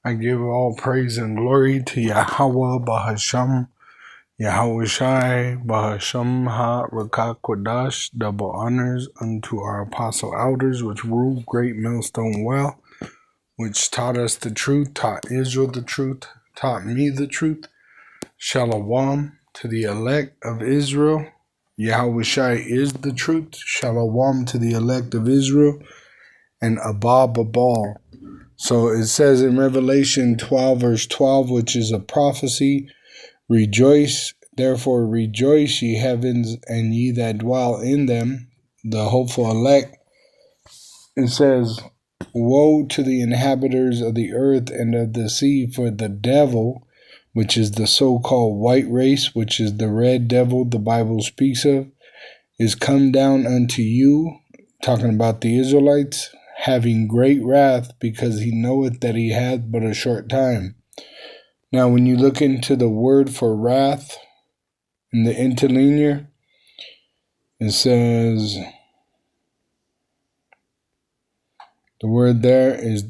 I give all praise and glory to Yahweh Bahasham, Yahweh Shai, Bahasham Ha Rakakwadash, double honors unto our apostle elders, which rule Great Millstone well, which taught us the truth, taught Israel the truth, taught me the truth. Shalom to the elect of Israel. Yahweh Shai is the truth. Shalom to the elect of Israel. And Abba Babal. So it says in Revelation 12, verse 12, which is a prophecy, rejoice, therefore rejoice, ye heavens, and ye that dwell in them, the hopeful elect. It says, woe to the inhabitants of the earth and of the sea, for the devil, which is the so-called white race, which is the red devil the Bible speaks of, is come down unto you, talking about the Israelites, having great wrath, because he knoweth that he hath but a short time. Now, when you look into the word for wrath in the interlinear, it says the word there is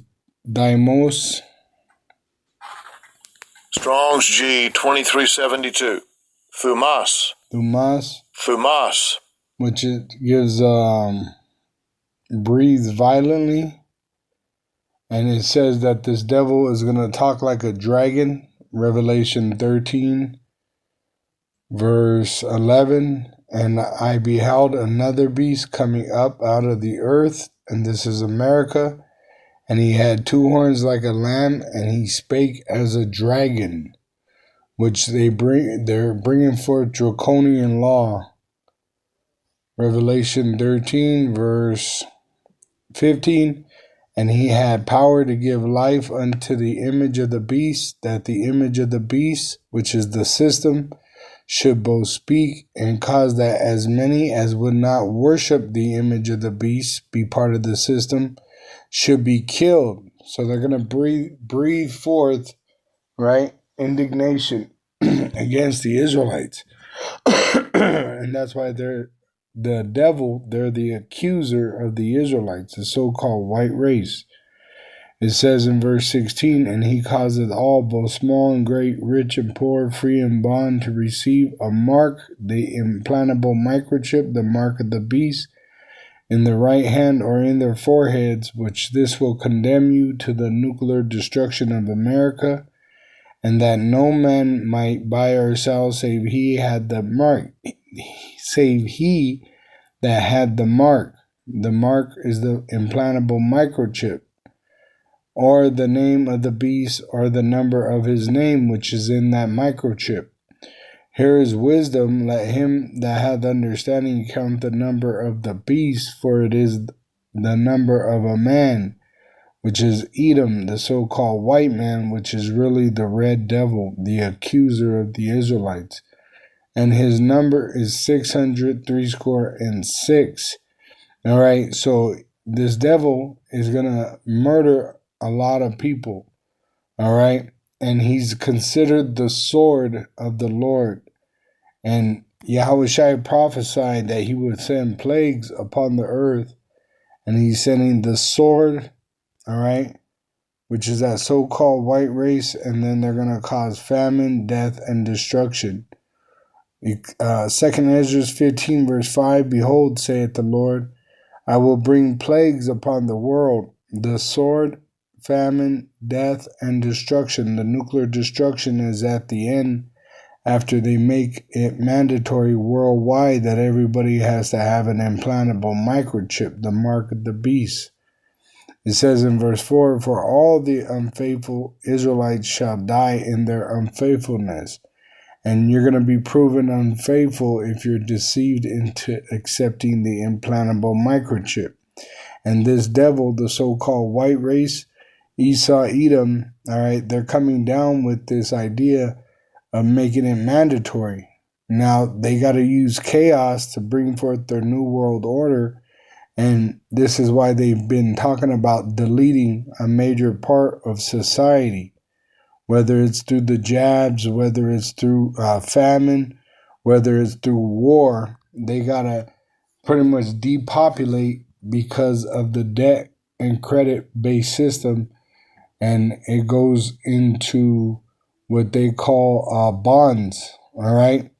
daimos. Strong's G 2372. Thumas, which it gives breathes violently. And it says that this devil is going to talk like a dragon. Revelation 13, verse 11. And I beheld another beast coming up out of the earth, and this is America. And he had two horns like a lamb, and he spake as a dragon, which they're bringing forth draconian law. Revelation 13, verse 15. And he had power to give life unto the image of the beast, that the image of the beast, which is the system, should both speak and cause that as many as would not worship the image of the beast, be part of the system, should be killed. So they're going to breathe forth, right, indignation against the Israelites. And that's why they're the devil, they're the accuser of the Israelites, the so-called white race. It says in verse 16, and he causeth all, both small and great, rich and poor, free and bond, to receive a mark, the implantable microchip, the mark of the beast, in the right hand or in their foreheads, which this will condemn you to the nuclear destruction of America, and that no man might buy or sell save he had the mark, save he that had the mark. The mark is the implantable microchip, or the name of the beast, or the number of his name, which is in that microchip. Here is wisdom. Let him that hath understanding count the number of the beast, for it is the number of a man, which is Edom, the so-called white man, which is really the red devil, the accuser of the Israelites. And his number is 666. All right, so this devil is going to murder a lot of people. All right, and he's considered the sword of the Lord. And Yahweh Shai prophesied that he would send plagues upon the earth, and he's sending the sword, all right, which is that so-called white race, and then they're going to cause famine, death, and destruction. 2 Ezra 15, verse 5, behold, saith the Lord, I will bring plagues upon the world, the sword, famine, death, and destruction. The nuclear destruction is at the end, after they make it mandatory worldwide that everybody has to have an implantable microchip, the mark of the beast. It says in verse 4, for all the unfaithful Israelites shall die in their unfaithfulness. And you're going to be proven unfaithful if you're deceived into accepting the implantable microchip. And this devil, the so-called white race, Esau, Edom, all right, they're coming down with this idea of making it mandatory. Now, they got to use chaos to bring forth their new world order. And this is why they've been talking about deleting a major part of society, whether it's through the jabs, whether it's through famine, whether it's through war. They got to pretty much depopulate because of the debt and credit-based system and it goes into what they call bonds. All right.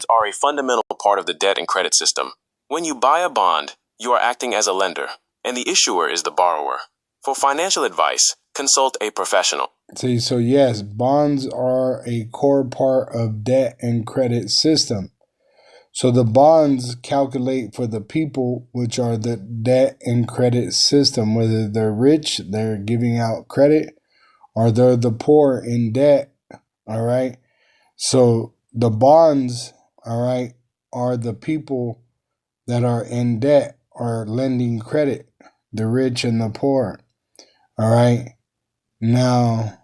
Are a fundamental part of the debt and credit system. When you buy a bond, you are acting as a lender, and the issuer is the borrower. For financial advice, consult a professional. See, so yes, bonds are a core part of debt and credit system. So the bonds calculate for the people, which are the debt and credit system. Whether they're rich, they're giving out credit, or they're the poor in debt. All right. So the bonds, all right, are the people that are in debt or lending credit, the rich and the poor. All right. Now,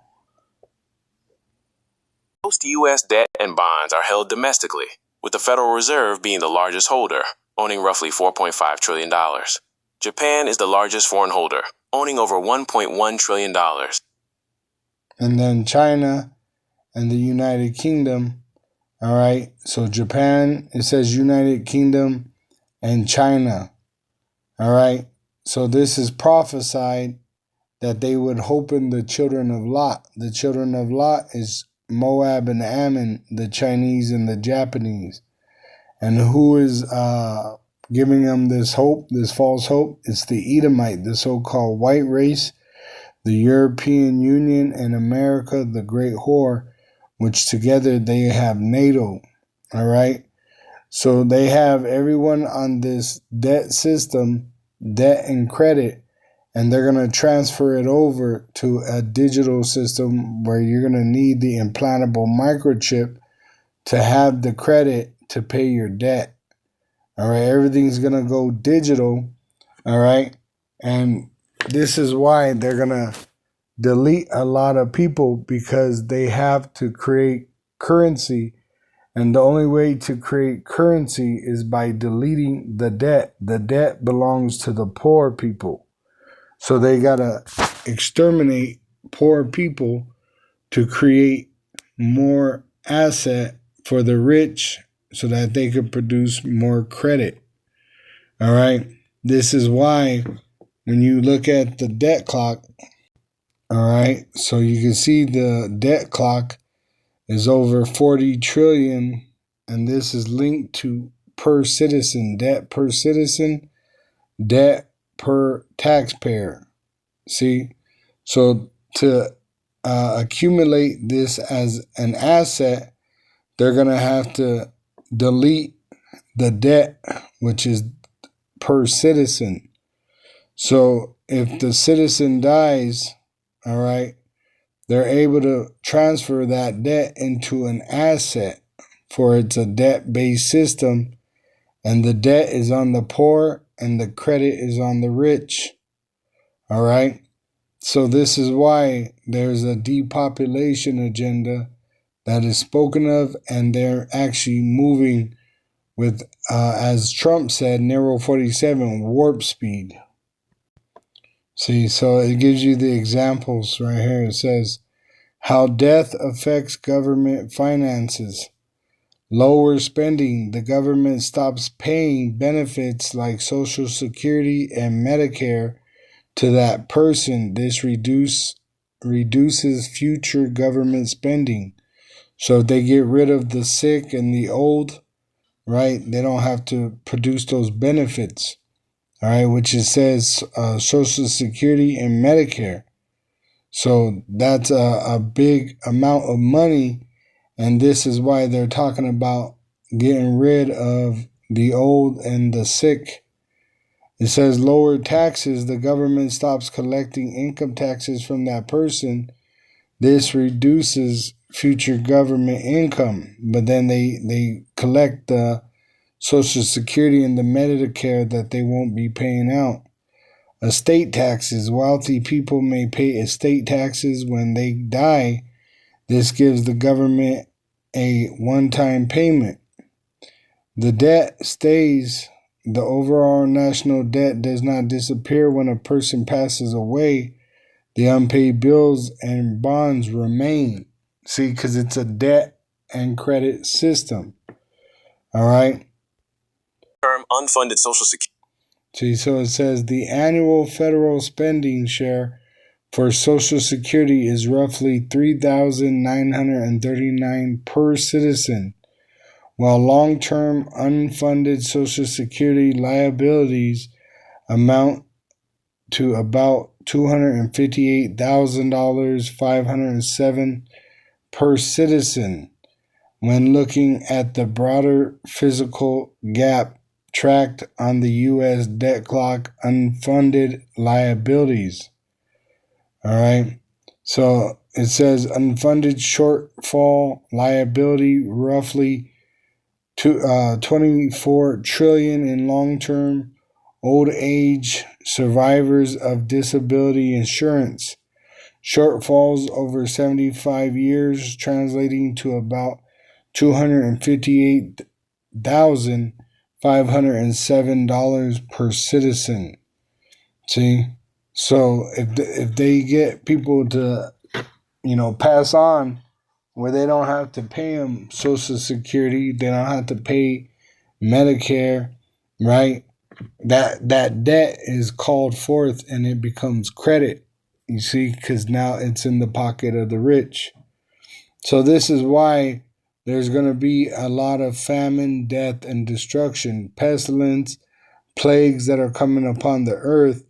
most U.S. debt and bonds are held domestically, with the Federal Reserve being the largest holder, owning roughly $4.5 trillion. Japan is the largest foreign holder, owning over $1.1 trillion. And then China and the United Kingdom. All right. So Japan, it says United Kingdom and China. All right. So this is prophesied that they would open the children of Lot. The children of Lot is Moab and Ammon, the Chinese and the Japanese. And who is giving them this hope, this false hope? It's the Edomite, the so-called white race, the European Union, and America, the great whore, which together they have NATO. All right. So they have everyone on this debt system, debt and credit, and they're going to transfer it over to a digital system where you're going to need the implantable microchip to have the credit to pay your debt. All right. Everything's going to go digital. All right. And this is why they're going to delete a lot of people, because they have to create currency. And the only way to create currency is by deleting the debt. The debt belongs to the poor people. So they got to exterminate poor people to create more asset for the rich so that they could produce more credit. All right. This is why when you look at the debt clock, all right, so you can see the debt clock is over 40 trillion, and this is linked to per citizen, debt per citizen, debt per taxpayer. See, so to accumulate this as an asset, they're going to have to delete the debt, which is per citizen. So if the citizen dies, all right, they're able to transfer that debt into an asset, for it's a debt-based system, and the debt is on the poor and the credit is on the rich. All right. So this is why there's a depopulation agenda that is spoken of, and they're actually moving with, as Trump said, Nero 47, warp speed. See, so it gives you the examples right here. It says how death affects government finances. Lower spending. The government stops paying benefits like Social Security and Medicare to that person. This reduces future government spending. So if they get rid of the sick and the old, right, they don't have to produce those benefits. All right, which it says Social Security and Medicare. So that's a big amount of money, and this is why they're talking about getting rid of the old and the sick. It says lower taxes. The government stops collecting income taxes from that person. This reduces future government income, but then they collect the Social Security and the Medicare that they won't be paying out. Estate taxes. Wealthy people may pay estate taxes when they die. This gives the government a one-time payment. The debt stays. The overall national debt does not disappear when a person passes away. The unpaid bills and bonds remain. See, because it's a debt and credit system. All right. Term unfunded Social Security. See, so it says the annual federal spending share for Social Security is roughly $3,939 per citizen, while long-term unfunded Social Security liabilities amount to about $258,507 per citizen. When looking at the broader physical gap tracked on the U.S. debt clock unfunded liabilities. All right. So it says unfunded shortfall liability roughly 24 trillion in long-term old age survivors of disability insurance. Shortfalls over 75 years translating to about $258,507 per citizen. See? So if they get people to, pass on where they don't have to pay them Social Security, they don't have to pay Medicare, right? That debt is called forth and it becomes credit, you see, because now it's in the pocket of the rich. So this is why there's going to be a lot of famine, death, and destruction, pestilence, plagues that are coming upon the earth.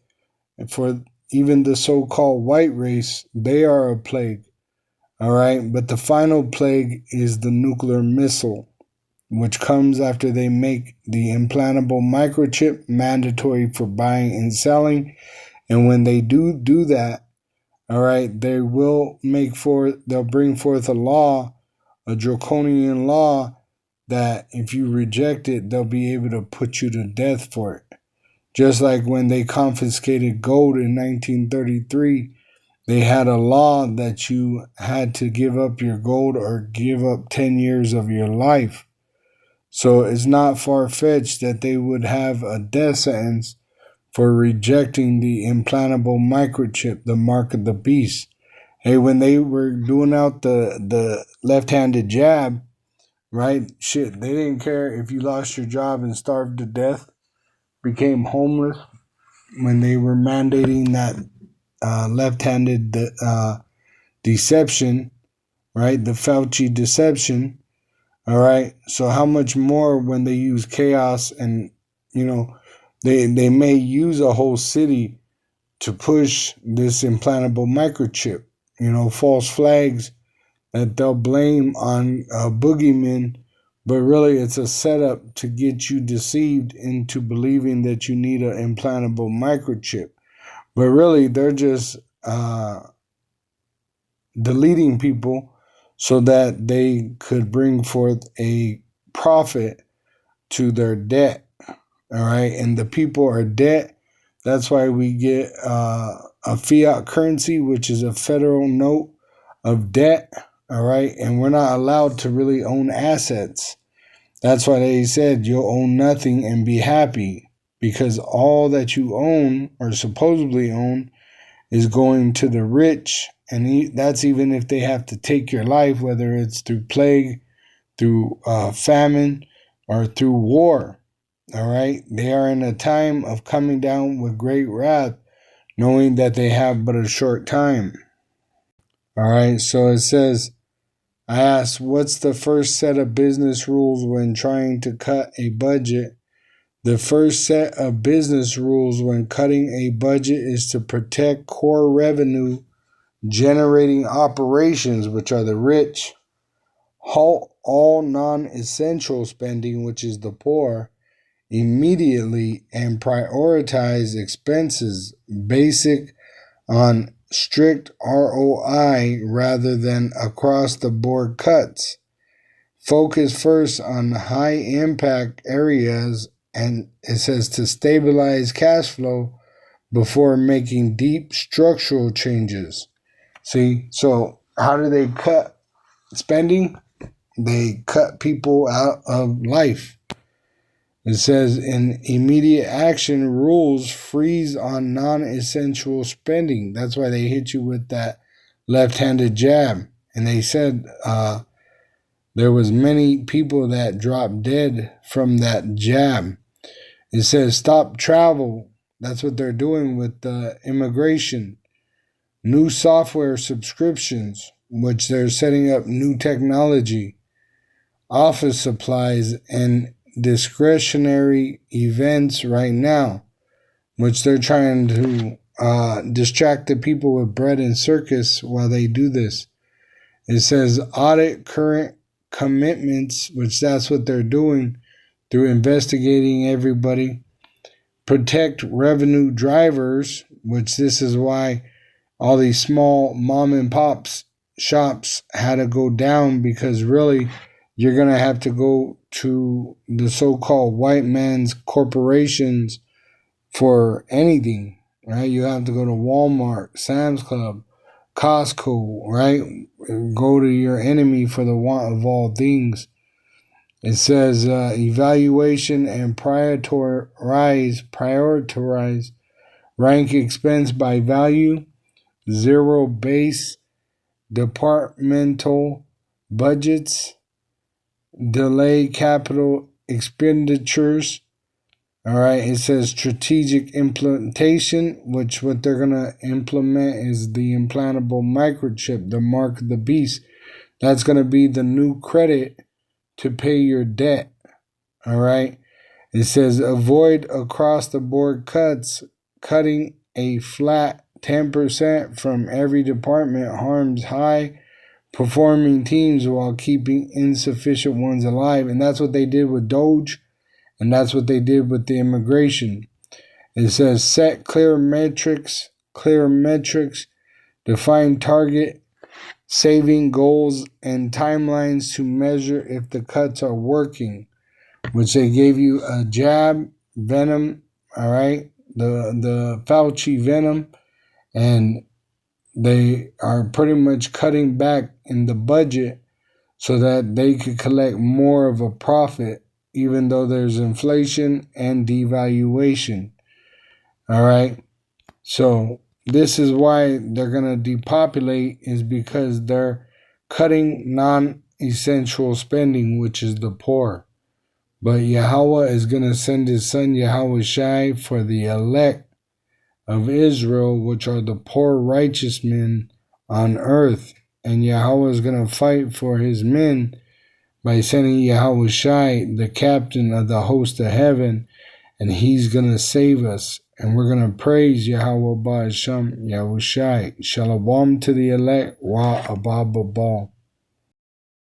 And for even the so-called white race, they are a plague. All right. But the final plague is the nuclear missile, which comes after they make the implantable microchip mandatory for buying and selling. And when they do that, all right, they'll bring forth a law, a draconian law, that if you reject it, they'll be able to put you to death for it. Just like when they confiscated gold in 1933, they had a law that you had to give up your gold or give up 10 years of your life. So it's not far-fetched that they would have a death sentence for rejecting the implantable microchip, the mark of the beast. Hey, when they were doing out the left-handed jab, right? Shit, they didn't care if you lost your job and starved to death, became homeless. When they were mandating that left-handed deception, right? The Fauci deception. All right. So how much more when they use chaos and, they may use a whole city to push this implantable microchip, false flags that they'll blame on boogeymen, but really it's a setup to get you deceived into believing that you need an implantable microchip. But really they're just deleting people so that they could bring forth a profit to their debt. All right. And the people are debt. That's why we get a fiat currency, which is a federal note of debt. All right. And we're not allowed to really own assets. That's why they said you'll own nothing and be happy, because all that you own or supposedly own is going to the rich. And that's even if they have to take your life, whether it's through plague, through famine, or through war. All right. They are in a time of coming down with great wrath, knowing that they have but a short time. All right. So it says, I asked, what's the first set of business rules when trying to cut a budget? The first set of business rules when cutting a budget is to protect core revenue generating operations, which are the rich, halt all non-essential spending, which is the poor, immediately, and prioritize expenses basic on strict ROI rather than across-the-board cuts. Focus first on high-impact areas, and it says to stabilize cash flow before making deep structural changes. See, so how do they cut spending? They cut people out of life. It says in immediate action rules freeze on non-essential spending. That's why they hit you with that left-handed jab. And they said there was many people that dropped dead from that jab. It says stop travel. That's what they're doing with the immigration. new software subscriptions, which they're setting up new technology, office supplies, and discretionary events right now, which they're trying to distract the people with bread and circus while they do this. It says audit current commitments, which that's what they're doing through investigating everybody. Protect revenue drivers, which this is why all these small mom and pops shops had to go down, because really you're going to have to go to the so-called white man's corporations for anything, right? You have to go to Walmart, Sam's Club, Costco, right? Go to your enemy for the want of all things. It says evaluation and prioritize, rank expense by value, zero base departmental budgets, delay capital expenditures. All right, it says strategic implementation, which what they're going to implement is the implantable microchip, the mark of the beast. That's going to be the new credit to pay your debt. All right, it says avoid across the board cuts. Cutting a flat 10% from every department harms high performing teams while keeping insufficient ones alive. And that's what they did with Doge. And that's what they did with the immigration. It says set clear metrics, define target, saving goals, and timelines to measure if the cuts are working, which they gave you a jab, venom, all right, the Fauci venom, and they are pretty much cutting back in the budget so that they could collect more of a profit, even though there's inflation and devaluation. All right. So this is why they're going to depopulate, is because they're cutting non-essential spending, which is the poor. But Yahweh is going to send his son Yahweh Shai for the elect of Israel, which are the poor righteous men on earth. And Yahweh is going to fight for his men by sending Yahweh Shai, the captain of the host of heaven, and he's going to save us. And we're going to praise Yahweh Ba'asham, Yahweh Shai. Shalom to the elect, Wa Abba Babal.